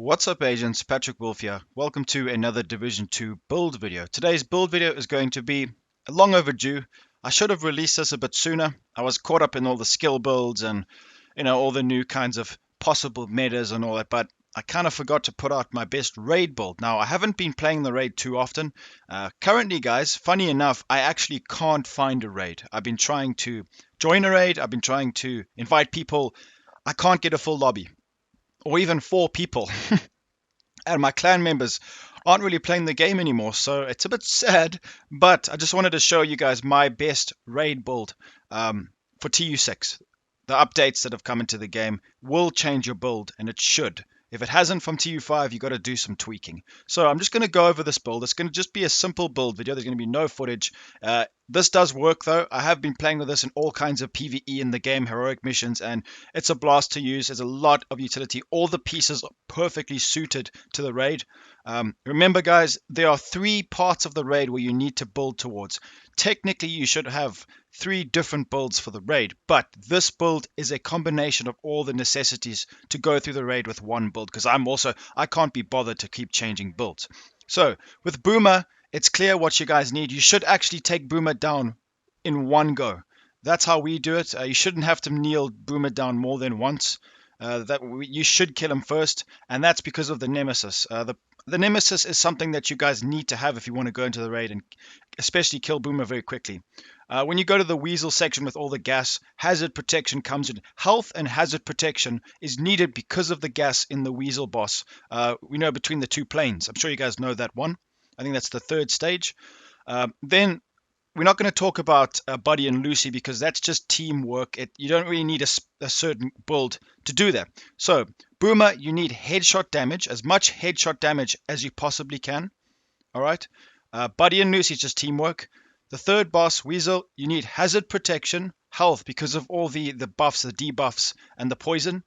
What's up agents, Patrick Wolf here. Welcome to another Division 2 build video. Today's build video is going to be long overdue. I should have released this a bit sooner. I was caught up in all the skill builds and all the new kinds of possible metas and all that, but I kind of forgot to put out my best raid build. Now, I haven't been playing the raid too often. Currently, guys, funny enough, I actually can't find a raid. I've been trying to join a raid. I've been trying to invite people. I can't get a full lobby or even 4 people. And my clan members aren't really playing the game anymore, so it's a bit sad. But I just wanted to show you guys my best raid build for TU6. The updates that have come into the game will change your build, and it should. If it hasn't from TU5, you've got to do some tweaking. So I'm just going to go over this build. It's going to just be a simple build video. There's going to be no footage. This does work, though. I have been playing with this in all kinds of PvE in the game, heroic missions, and it's a blast to use. There's a lot of utility. All the pieces are perfectly suited to the raid. Remember, guys, there are 3 parts of the raid where you need to build towards. Technically, you should have 3 different builds for the raid, but this build is a combination of all the necessities to go through the raid with one build, because I can't be bothered to keep changing builds. So with Boomer, it's clear what you guys need. You should actually take Boomer down in one go. That's how we do it. You shouldn't have to kneel Boomer down more than once. You should kill him first, and that's because of the Nemesis. The Nemesis is something that you guys need to have if you want to go into the raid, and especially kill Boomer very quickly. When you go to the Weasel section with all the gas, hazard protection comes in. Health and hazard protection is needed because of the gas in the Weasel boss. We know between the 2 planes. I'm sure you guys know that one. I think that's the 3rd stage. Then we're not going to talk about Buddy and Lucy because that's just teamwork. You don't really need a certain build to do that. So Boomer, you need headshot damage, as much headshot damage as you possibly can. All right. Buddy and Lucy is just teamwork. The 3rd boss, Weasel, you need hazard protection, health because of all the buffs, the debuffs, and the poison.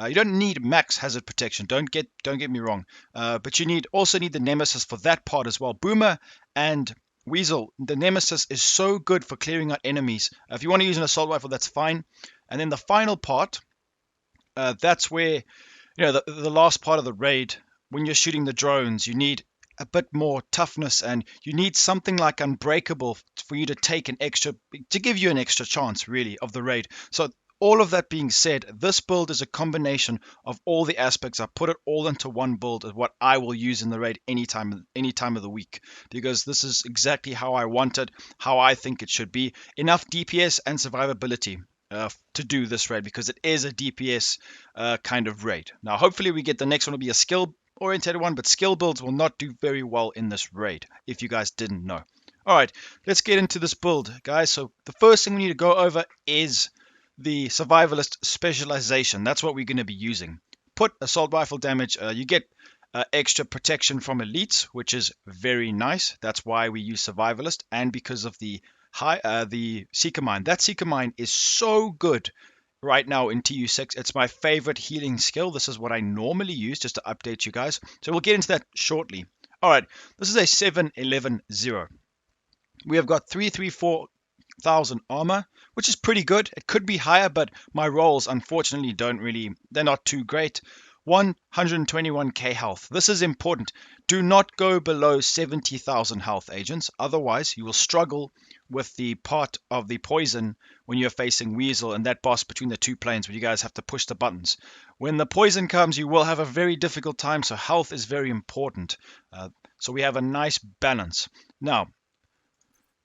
You don't need max hazard protection. Don't get me wrong. But you also need the Nemesis for that part as well. Boomer and Weasel, the Nemesis is so good for clearing out enemies. If you want to use an assault rifle, that's fine. And then the final part, that's where the last part of the raid, when you're shooting the drones, you need a bit more toughness, and you need something like Unbreakable for you to give you an extra chance, really, of the raid. So all of that being said, this build is a combination of all the aspects. I put it all into one build of what I will use in the raid any time of the week, because this is exactly how I want it, how I think it should be. Enough DPS and survivability to do this raid, because it is a DPS kind of raid. Now, hopefully we get the next one will be a skill oriented one, but skill builds will not do very well in this raid, if you guys didn't know. All right, let's get into this build, guys. So the first thing we need to go over is the Survivalist Specialization. That's what we're going to be using. Put assault rifle damage. You get extra protection from elites, which is very nice. That's why we use Survivalist, and because of the Seeker Mine. That Seeker Mine is so good right now in TU6. It's my favorite healing skill. This is what I normally use, just to update you guys. So we'll get into that shortly. All right, this is a 7-11-0. We have got 334,000 armor, which is pretty good. It could be higher, but my rolls, unfortunately, they're not too great. 121k health. This is important. Do not go below 70,000 health, agents. Otherwise, you will struggle with the part of the poison when you're facing Weasel and that boss between the 2 planes where you guys have to push the buttons. When the poison comes, you will have a very difficult time, so health is very important. So we have a nice balance. Now,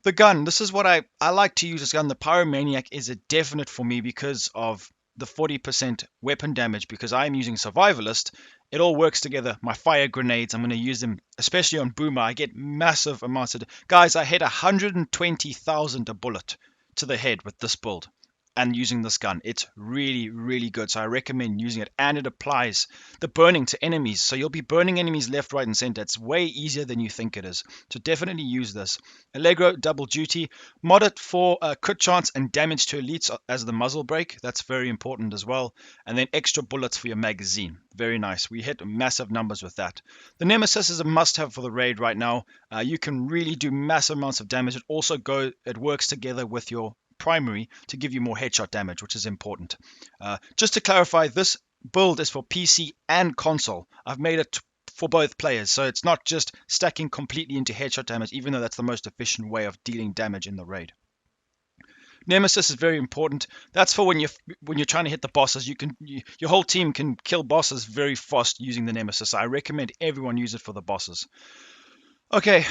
the gun. This is what I like to use this gun. The Pyromaniac is a definite for me because of the 40% weapon damage, because I'm using Survivalist. It all works together. My fire grenades, I'm going to use them, especially on Boomer. I get massive amounts of... Guys, I hit 120,000 a bullet to the head with this build and using this gun. It's really, really good. So I recommend using it, and it applies the burning to enemies. So you'll be burning enemies left, right, and center. It's way easier than you think it is. So definitely use this. Allegro double duty. Mod it for crit chance and damage to elites as the muzzle brake. That's very important as well. And then extra bullets for your magazine. Very nice. We hit massive numbers with that. The Nemesis is a must-have for the raid right now. You can really do massive amounts of damage. It works together with your primary to give you more headshot damage, which is important. Just to clarify, this build is for PC and console. I've made it for both players, so it's not just stacking completely into headshot damage, even though that's the most efficient way of dealing damage in the raid. Nemesis is very important. That's for when you're trying to hit the bosses. Your whole team can kill bosses very fast using the Nemesis. I recommend everyone use it for the bosses. Okay,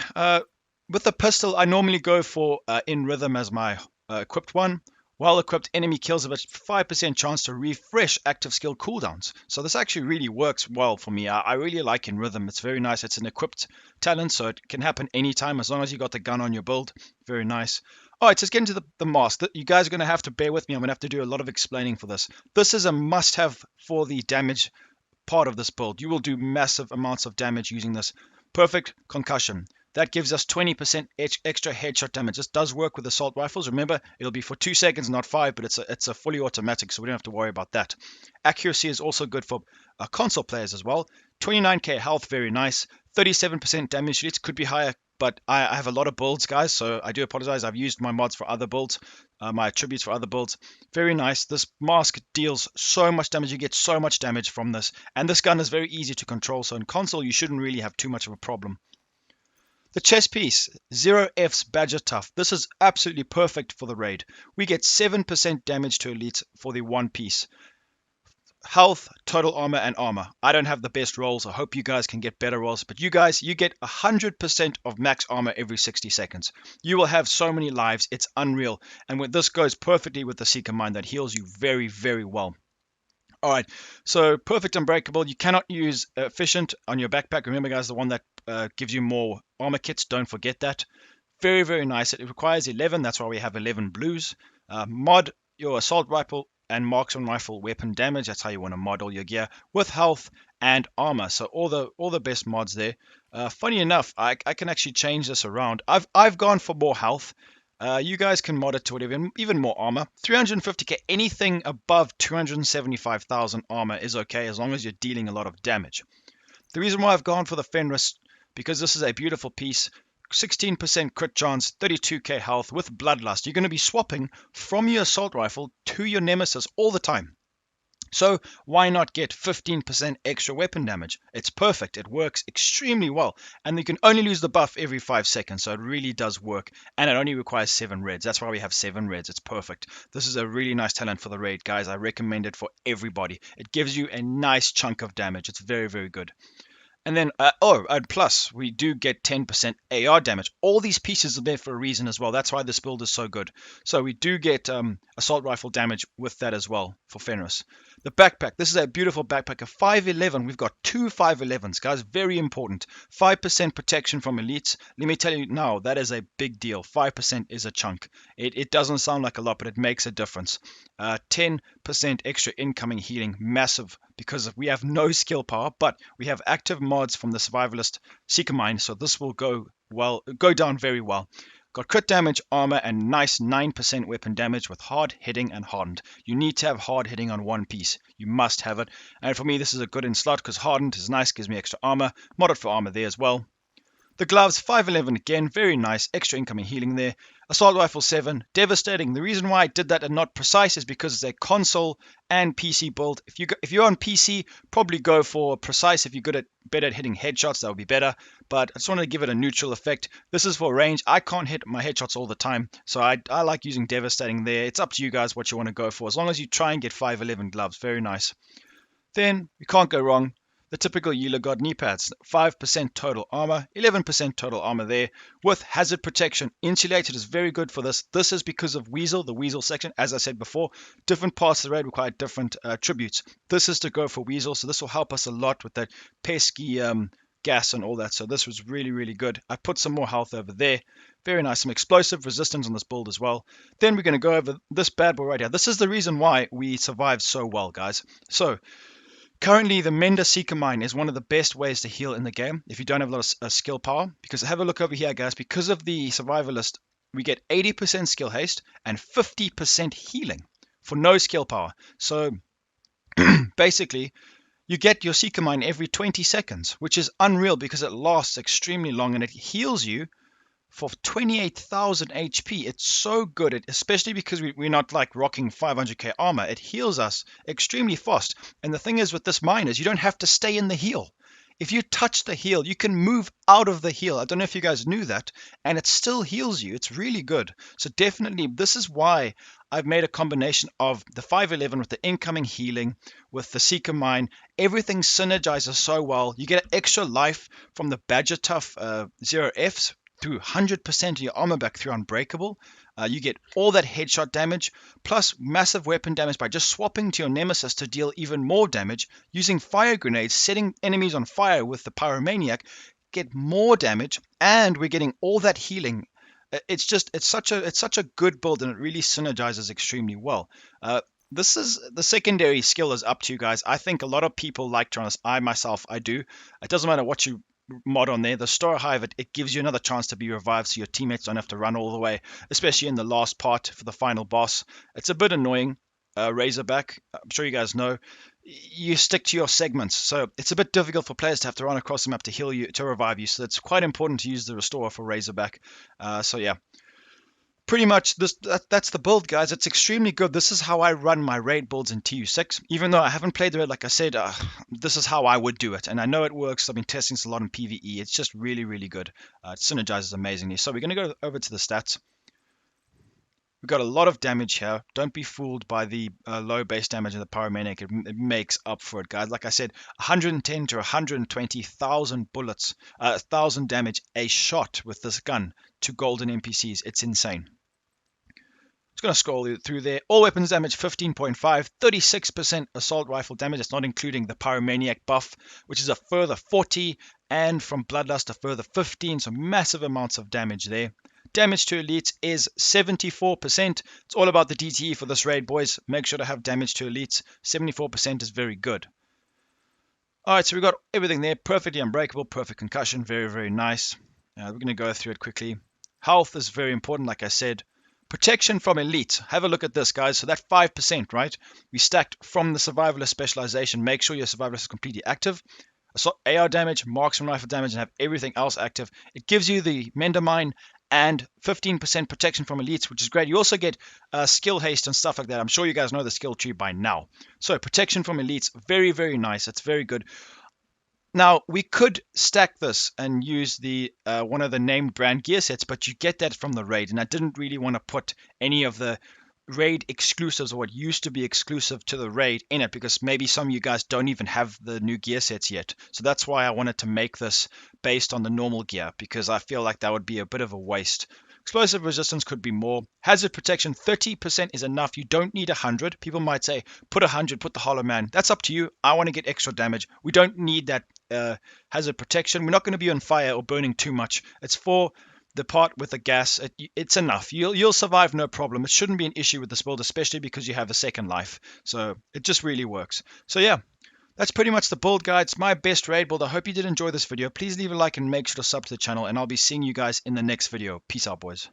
with the pistol, I normally go for in rhythm as my equipped one. While equipped, enemy kills have a 5% chance to refresh active skill cooldowns. So this actually really works well for me. I really like in rhythm. It's very nice. It's an equipped talent, so it can happen anytime as long as you got the gun on your build. Very nice. All right, so let's get into the mask. You guys are going to have to bear with me. I'm going to have to do a lot of explaining for this. This is a must-have for the damage part of this build. You will do massive amounts of damage using this. Perfect concussion. That gives us 20% extra headshot damage. This does work with assault rifles. Remember, it'll be for 2 seconds, not 5, but it's a fully automatic, so we don't have to worry about that. Accuracy is also good for console players as well. 29k health, very nice. 37% damage. It could be higher, but I have a lot of builds, guys, so I do apologize. I've used my mods for other builds, my attributes for other builds. Very nice. This mask deals so much damage. You get so much damage from this, and this gun is very easy to control, so in console, you shouldn't really have too much of a problem. The chest piece, 0F's Badger Tough. This is absolutely perfect for the raid. We get 7% damage to elites for the one piece. Health, total armor, and armor. I don't have the best rolls. I hope you guys can get better rolls. But you guys, you get 100% of max armor every 60 seconds. You will have so many lives. It's unreal. And this goes perfectly with the Seeker Mine that heals you very, very well. All right, so perfect unbreakable. You cannot use efficient on your backpack. Remember, guys, the one that gives you more armor kits. Don't forget that. Very, very nice. It requires 11. That's why we have 11 blues. Mod your assault rifle and marksman rifle weapon damage. That's how you want to model your gear with health and armor. So all the best mods there. Funny enough, I can actually change this around. I've gone for more health. You guys can mod it to whatever, even more armor. 350k, anything above 275,000 armor is okay as long as you're dealing a lot of damage. The reason why I've gone for the Fenris, because this is a beautiful piece, 16% crit chance, 32k health with Bloodlust. You're going to be swapping from your assault rifle to your Nemesis all the time. So why not get 15% extra weapon damage? It's perfect. It works extremely well. And you can only lose the buff every 5 seconds. So it really does work. And it only requires 7 reds. That's why we have 7 reds. It's perfect. This is a really nice talent for the raid, guys. I recommend it for everybody. It gives you a nice chunk of damage. It's very, very good. And then, and plus, we do get 10% AR damage. All these pieces are there for a reason as well. That's why this build is so good. So we do get assault rifle damage with that as well for Fenris. The backpack. This is a beautiful backpack. A 511. We've got 2 511s, guys. Very important. 5% protection from elites. Let me tell you now, that is a big deal. 5% is a chunk. It doesn't sound like a lot, but it makes a difference. 10% extra incoming healing. Massive, because we have no skill power, but we have active mods from the Survivalist Seeker Mine, so this will go down very well. Got crit damage, armor, and nice 9% weapon damage with hard hitting and hardened. You need to have hard hitting on one piece. You must have it. And for me, this is a good in slot because hardened is nice, gives me extra armor. Modded for armor there as well. The gloves, 511 again, very nice, extra incoming healing there. Assault rifle 7, devastating. The reason why I did that and not precise is because it's a console and PC build. If you're on PC, probably go for precise. If you're better at hitting headshots, that would be better. But I just wanted to give it a neutral effect. This is for range. I can't hit my headshots all the time, so I like using devastating there. It's up to you guys what you want to go for, as long as you try and get 511 gloves. Very nice. Then you can't go wrong. The typical Eula God knee pads, 5% total armor, 11% total armor there, with hazard protection. Insulated is very good for this. This is because of Weasel, the Weasel section. As I said before, different parts of the raid require different attributes. This is to go for Weasel, so this will help us a lot with that pesky gas and all that. So this was really, really good. I put some more health over there. Very nice. Some explosive resistance on this build as well. Then we're going to go over this bad boy right here. This is the reason why we survived so well, guys. So currently, the Mender Seeker Mine is one of the best ways to heal in the game if you don't have a lot of skill power. Because have a look over here, guys. Because of the Survivalist, we get 80% skill haste and 50% healing for no skill power. So basically, you get your Seeker Mine every 20 seconds, which is unreal because it lasts extremely long and it heals you for 28,000 HP. It's so good, especially because we're not like rocking 500k armor. It heals us extremely fast. And the thing is with this mine is you don't have to stay in the heal. If you touch the heal, you can move out of the heal. I don't know if you guys knew that, and it still heals you. It's really good. So definitely, this is why I've made a combination of the 511 with the incoming healing, with the Seeker Mine. Everything synergizes so well. You get extra life from the Badger Tough 0Fs through 100% of your armor back through Unbreakable. You get all that headshot damage, plus massive weapon damage by just swapping to your Nemesis to deal even more damage, using fire grenades, setting enemies on fire with the Pyromaniac, get more damage, and we're getting all that healing. It's such a good build, and it really synergizes extremely well. This is the secondary skill is up to you guys. I think a lot of people like Jonas. I do. It doesn't matter what you mod on there. The Star Hive, it gives you another chance to be revived so your teammates don't have to run all the way, especially in the last part for the final boss. It's a bit annoying. Razorback, I'm sure you guys know, you stick to your segments, so it's a bit difficult for players to have to run across the map to heal you, to revive you, so it's quite important to use the Restorer for Razorback. So yeah, pretty much that's the build, guys. It's extremely good. This is how I run my raid builds in TU6. Even though I haven't played the raid, like I said, this is how I would do it, and I know it works. I've been testing this a lot in PvE. It's just really, really good. It synergizes amazingly. So we're going to go over to the stats. We've got a lot of damage here. Don't be fooled by the low base damage of the Pyromaniac. It makes up for it, guys. Like I said, 110 to 120,000 bullets, 1,000 damage a shot with this gun to golden NPCs. It's insane. Just going to scroll through there. All weapons damage 15.5, 36% assault rifle damage. It's not including the Pyromaniac buff, which is a further 40, and from Bloodlust a further 15, so massive amounts of damage there. Damage to elites is 74%. It's all about the DTE for this raid, boys. Make sure to have damage to elites. 74% is very good. Alright, so we've got everything there. Perfectly unbreakable, perfect concussion. Very, very nice. We're going to go through it quickly. Health is very important, like I said. Protection from elite. Have a look at this, guys. So that 5%, right? We stacked from the Survivalist Specialization. Make sure your Survivalist is completely active. AR damage, marksman rifle damage, and have everything else active. It gives you the Mender Mine and 15% protection from elites, which is great. You also get skill haste and stuff like that. I'm sure you guys know the skill tree by now. So protection from elites, very, very nice. It's very good. Now, we could stack this and use the one of the named brand gear sets, but you get that from the raid, and I didn't really want to put any of the raid exclusives or what used to be exclusive to the raid in it, because maybe some of you guys don't even have the new gear sets yet. So that's why I wanted to make this based on the normal gear, because I feel like that would be a bit of a waste. Explosive resistance could be more. Hazard protection, 30% is enough. You don't need 100. People might say, put 100, put the Hollow Man. That's up to you. I want to get extra damage. We don't need that hazard protection. We're not going to be on fire or burning too much. It's for the part with the gas. It's enough. You'll survive, no problem. It shouldn't be an issue with this build, especially because you have a second life. So it just really works. So yeah, that's pretty much the build, guide. It's my best raid build. I hope you did enjoy this video. Please leave a like and make sure to sub to the channel, and I'll be seeing you guys in the next video. Peace out, boys.